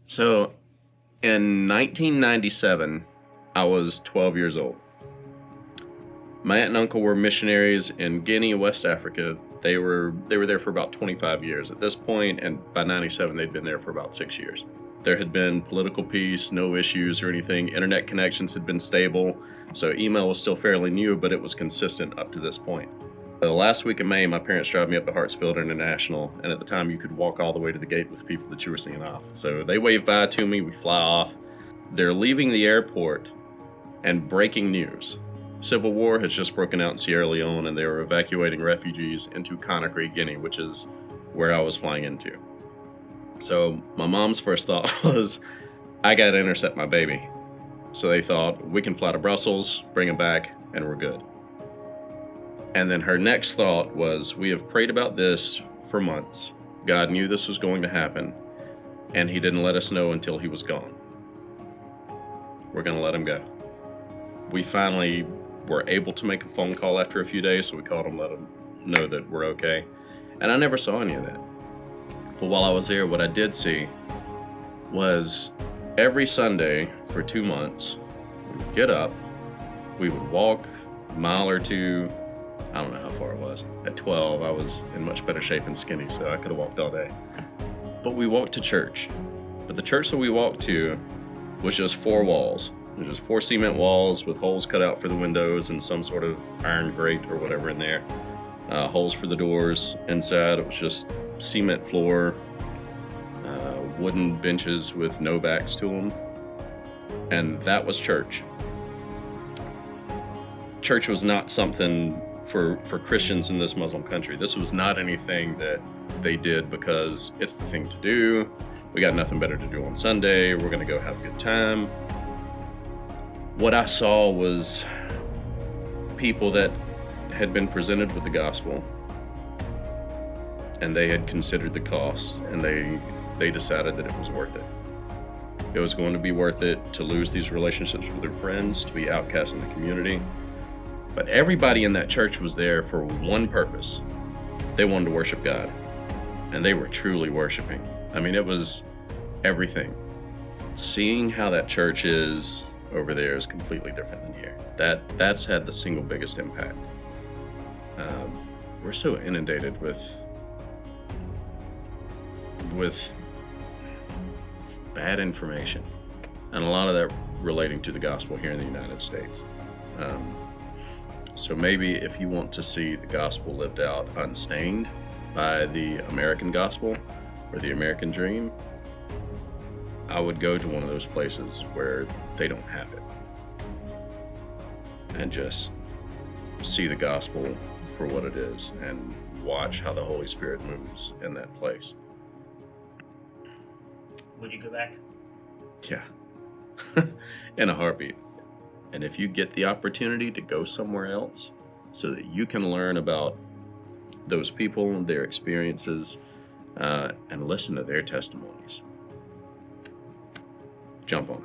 So in 1997, I was 12 years old. My aunt and uncle were missionaries in Guinea, West Africa. They were there for about 25 years at this point, and by 97 they'd been there for about 6 years. There had been political peace, no issues or anything. Internet connections had been stable, so email was still fairly new, but it was consistent up to this point. The last week of May, my parents drive me up to Hartsfield International, and at the time you could walk all the way to the gate with people that you were seeing off. So they wave bye to me, we fly off. They're leaving the airport, and breaking news. Civil war has just broken out in Sierra Leone, and they were evacuating refugees into Conakry, Guinea, which is where I was flying into. So my mom's first thought was, I gotta intercept my baby. So they thought, we can fly to Brussels, bring him back, and we're good. And then her next thought was, we have prayed about this for months. God knew this was going to happen, and he didn't let us know until he was gone. We're gonna let him go. We finally were able to make a phone call after a few days, so we called him, let him know that we're okay. And I never saw any of that. But while I was there, what I did see was every Sunday for 2 months, we would get up, we would walk a mile or two. I don't know how far it was. At 12, I was in much better shape and skinny, so I could have walked all day. But we walked to church. But the church that we walked to was just 4 walls. It was just 4 cement walls with holes cut out for the windows and some sort of iron grate or whatever in there. Holes for the doors. Inside, it was just cement floor, wooden benches with no backs to them. And that was church. Church was not something for Christians in this Muslim country. This was not anything that they did because it's the thing to do. We got nothing better to do on Sunday. We're going to go have a good time. What I saw was people that had been presented with the gospel, and they had considered the cost, and they decided that it was worth it. It was going to be worth it to lose these relationships with their friends, to be outcast in the community. But everybody in that church was there for one purpose. They wanted to worship God, and they were truly worshiping. I mean, it was everything. Seeing how that church is over there is completely different than here. That's had the single biggest impact. We're so inundated with bad information, and a lot of that relating to the gospel here in the United States. So maybe if you want to see the gospel lived out unstained by the American gospel or the American dream, I would go to one of those places where they don't have it and just see the gospel for what it is and watch how the Holy Spirit moves in that place. Would you go back? Yeah. In a heartbeat. And if you get the opportunity to go somewhere else so that you can learn about those people and their experiences and listen to their testimonies, jump on it.